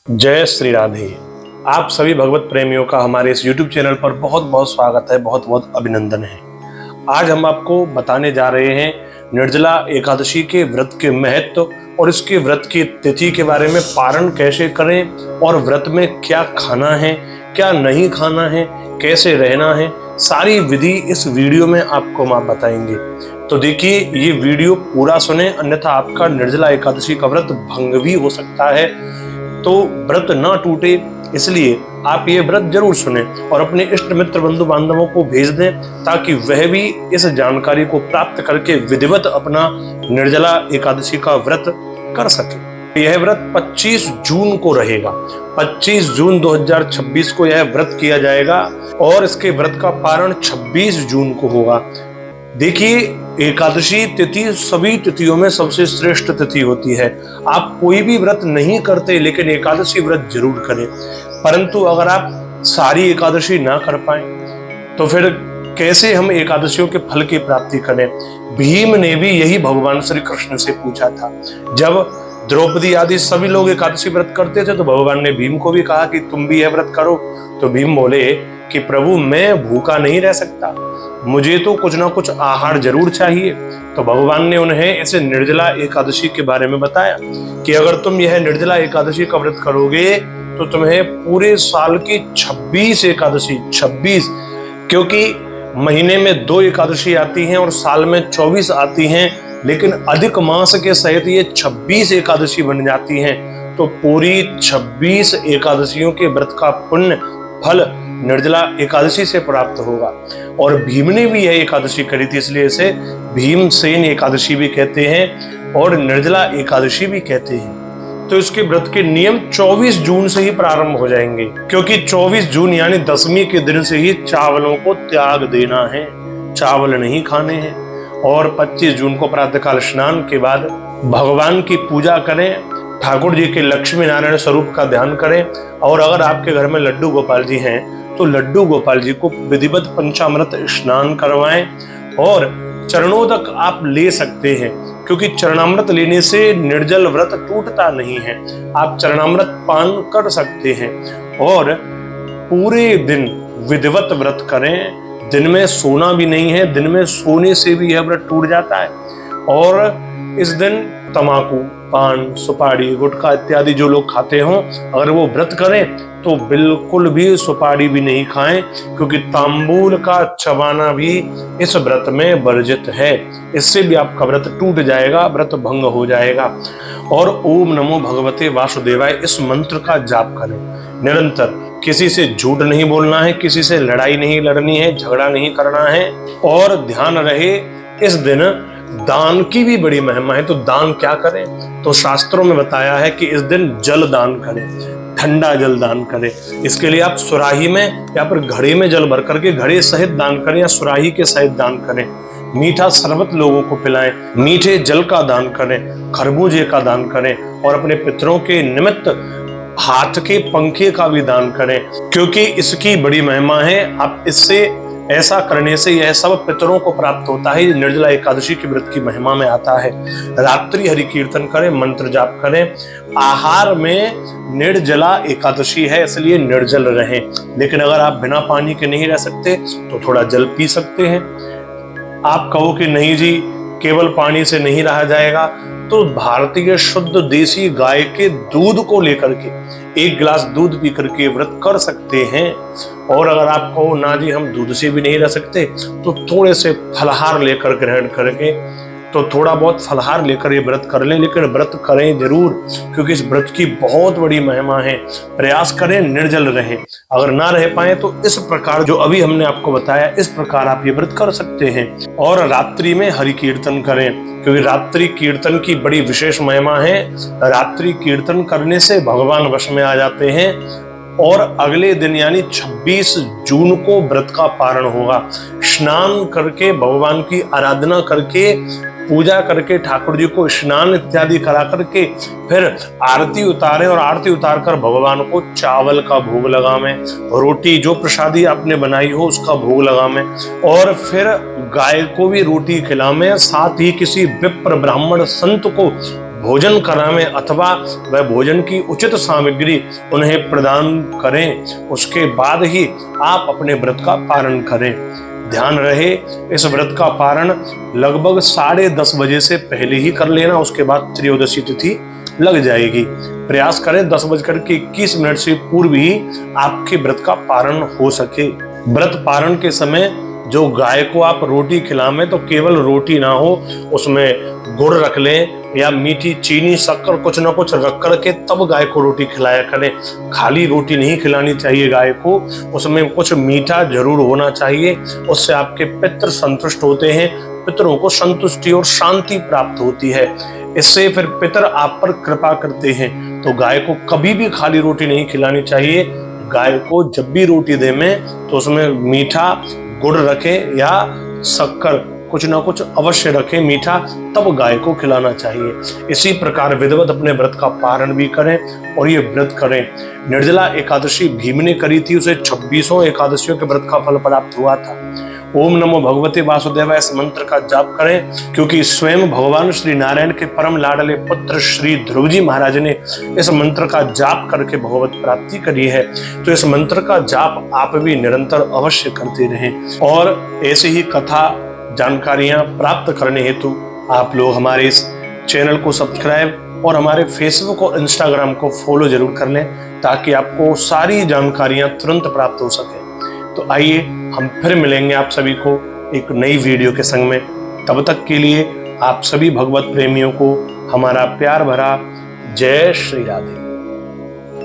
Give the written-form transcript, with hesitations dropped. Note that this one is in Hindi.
जय श्री राधे। आप सभी भगवत प्रेमियों का हमारे इस YouTube चैनल पर बहुत बहुत स्वागत है, बहुत बहुत अभिनंदन है। आज हम आपको बताने जा रहे हैं निर्जला एकादशी के व्रत के महत्व और इसके व्रत की तिथि के बारे में, पारण कैसे करें और व्रत में क्या खाना है, क्या नहीं खाना है, कैसे रहना है, सारी विधि इस वीडियो में आपको हम बताएंगे। तो देखिए, ये वीडियो पूरा सुने, अन्यथा आपका निर्जला एकादशी का व्रत भंग भी हो सकता है। तो व्रत ना टूटे, इसलिए आप ये व्रत जरूर सुने और अपने इष्ट मित्र बंधु बांधवों को भेज दें, ताकि वह भी इस जानकारी को प्राप्त करके विधिवत अपना निर्जला एकादशी का व्रत कर सके। यह व्रत 25 जून को रहेगा। 25 जून 2026 को यह व्रत किया जाएगा और इसके व्रत का पारण 26 जून को होगा। देखिए, एकादशी तिथि सभी तिथियों में सबसे श्रेष्ठ तिथि होती है। आप कोई भी व्रत नहीं करते, लेकिन एकादशी व्रत जरूर करें। परंतु अगर आप सारी एकादशी ना कर पाए तो फिर कैसे हम एकादशियों के फल की प्राप्ति करें? भीम ने भी यही भगवान श्री कृष्ण से पूछा था। जब द्रौपदी आदि सभी लोग एकादशी व्रत करते थे तो भगवान ने भीम को भी कहा कि तुम भी यह व्रत करो। तो भीम बोले कि प्रभु, मैं भूखा नहीं रह सकता, मुझे तो कुछ ना कुछ आहार जरूर चाहिए। तो भगवान ने उन्हें ऐसे निर्जला एकादशी के बारे में बताया कि अगर तुम यह निर्जला एकादशी का व्रत करोगे तो तुम्हें पूरे साल की 26 एकादशी, 26, क्योंकि महीने में 2 एकादशी आती हैं और साल में 24 आती हैं, लेकिन अधिक मास के सहित ये 26 एकादशी बन जाती हैं। तो पूरी 26 एकादशियों के व्रत का पुण्य फल निर्जला एकादशी से प्राप्त होगा। और भीम ने भी यह एकादशी करी थी, इसलिए इसे भीमसेन एकादशी भी कहते हैं और निर्जला एकादशी भी कहते हैं। तो इसके व्रत के नियम 24 जून से ही प्रारंभ हो जाएंगे, क्योंकि 24 जून यानी दशमी के दिन से ही चावलों को त्याग देना है, चावल नहीं खाने हैं। और 25 जून को प्रातःकाल स्नान के बाद भगवान की पूजा करें, ठाकुर जी के लक्ष्मी नारायण स्वरूप का ध्यान करें। और अगर आपके घर में लड्डू गोपाल जी हैं तो लड्डू गोपाल जी को विधिवत पंचामृत स्नान करवाएं और चरणोदक आप ले सकते हैं, क्योंकि चरणामृत लेने से निर्जल व्रत टूटता नहीं है। आप चरणामृत पान कर सकते हैं और पूरे दिन विधिवत व्रत करें। दिन में सोना भी नहीं है, दिन में सोने से भी यह व्रत टूट जाता है। और इस दिन तंबाकू, पान, सुपारी, गुटखा इत्यादि जो लोग खाते हों, अगर वो व्रत करें तो बिल्कुल भी सुपारी भी नहीं खाएं, क्योंकि तांबूल का चबाना भी इस व्रत में वर्जित है। इससे भी आपका व्रत टूट जाएगा, व्रत भंग हो जाएगा। और ओम नमो भगवते वासुदेवाय इस मंत्र का जाप करें निरंतर। किसी से झूठ नहीं बोलना है, किसी से लड़ाई नहीं लड़नी है, झगड़ा नहीं करना है। और ध्यान रहे, इस दिन दान की भी बड़ी महिमा है। तो दान क्या करें? तो शास्त्रों में बताया है कि इस दिन जल दान करें, ठंडा जल दान करें। इसके लिए आप सुराही में या फिर घड़े में जल भर करके घड़े सहित दान करें या सुराही के सहित दान करें। मीठा शरबत लोगों को पिलाएं, मीठे जल का दान करें, खरबूजे का दान करें और अपने पितरों के निमित्त हाथ के पंखे का भी दान करें, क्योंकि इसकी बड़ी महिमा है। आप इससे, ऐसा करने से यह सब पितरों को प्राप्त होता है। निर्जला एकादशी के व्रत की महिमा में आता है। रात्रि हरि कीर्तन करें, मंत्र जाप करें। आहार में निर्जला एकादशी है, इसलिए निर्जल रहें। लेकिन अगर आप बिना पानी के नहीं रह सकते तो थोड़ा जल पी सकते हैं। आप कहो कि नहीं जी, केवल पानी से नहीं रहा जाएगा, तो भारतीय शुद्ध देसी गाय के दूध को लेकर के 1 गिलास दूध पी करके व्रत कर सकते हैं। और अगर आप कहो ना जी, हम दूध से भी नहीं रह सकते, तो थोड़े से फलहार लेकर ग्रहण करके, तो थोड़ा बहुत फलहार लेकर ये व्रत कर लें। लेकिन व्रत करें जरूर, क्योंकि इस व्रत की बहुत बड़ी महिमा है। प्रयास करें निर्जल रहें। अगर ना रह पाए तो इस प्रकार जो अभी हमने आपको बताया, इस प्रकार आप ये व्रत कर सकते हैं। और रात्रि में हरि कीर्तन करें, क्योंकि रात्रि कीर्तन की बड़ी विशेष महिमा है। रात्रि कीर्तन करने से भगवान वश में आ जाते हैं। और अगले दिन यानी 26 जून को व्रत का पारण होगा। स्नान करके, भगवान की आराधना करके, पूजा करके, ठाकुर जी को स्नान इत्यादि करा करके फिर आरती उतारे और आरती उतार कर भगवान को चावल का भोग लगावें, रोटी जो प्रसादी आपने बनाई हो उसका भोग लगावें और फिर गाय को भी रोटी खिलावें। साथ ही किसी विप्र ब्राह्मण संत को भोजन करावें अथवा वह भोजन की उचित सामग्री उन्हें प्रदान करें, उसके बाद ही आप अपने व्रत का पारण करें। ध्यान रहे, इस व्रत का पारण लगभग 10:30 बजे से पहले ही कर लेना, उसके बाद त्रयोदशी तिथि लग जाएगी। प्रयास करें 10:21 से पूर्व ही आपके व्रत का पारण हो सके। व्रत पारण के समय जो गाय को आप रोटी खिलावें तो केवल रोटी ना हो, उसमें गुड़ रख लें या मीठी चीनी शक्कर कुछ ना कुछ रख कर के तब गाय को रोटी खिलाया करें। खाली रोटी नहीं खिलानी चाहिए गाय को, उसमें कुछ मीठा जरूर होना चाहिए। उससे आपके पितृ संतुष्ट होते हैं, पितरों को संतुष्टि और शांति प्राप्त होती है। इससे फिर पितर आप पर कृपा करते हैं। तो गाय को कभी भी खाली रोटी नहीं खिलानी चाहिए। गाय को जब भी रोटी दें तो उसमें मीठा गुड़ रखें या शक्कर कुछ ना कुछ अवश्य रखें मीठा, तब गाय को खिलाना चाहिए। इसी प्रकार विधिवत अपने व्रत का पारण भी करें और ये व्रत करें। निर्जला एकादशी भीम ने करी थी, उसे 26 एकादशियों के व्रत का फल प्राप्त हुआ था। ओम नमो भगवते वासुदेवाय इस मंत्र का जाप करें, क्योंकि स्वयं भगवान श्री नारायण के परम लाडले पुत्र श्री ध्रुव जी महाराज ने इस मंत्र का जाप करके भगवत प्राप्ति करी है। तो इस मंत्र का जाप आप भी निरंतर अवश्य करते रहें। और ऐसी ही कथा जानकारियां प्राप्त करने हेतु आप लोग हमारे इस चैनल को सब्सक्राइब और हमारे फेसबुक और इंस्टाग्राम को फॉलो जरूर कर लें, ताकि आपको सारी जानकारियां तुरंत प्राप्त हो सके। तो आइए हम फिर मिलेंगे आप सभी को एक नई वीडियो के संग में। तब तक के लिए आप सभी भगवत प्रेमियों को हमारा प्यार भरा जय श्री राधे।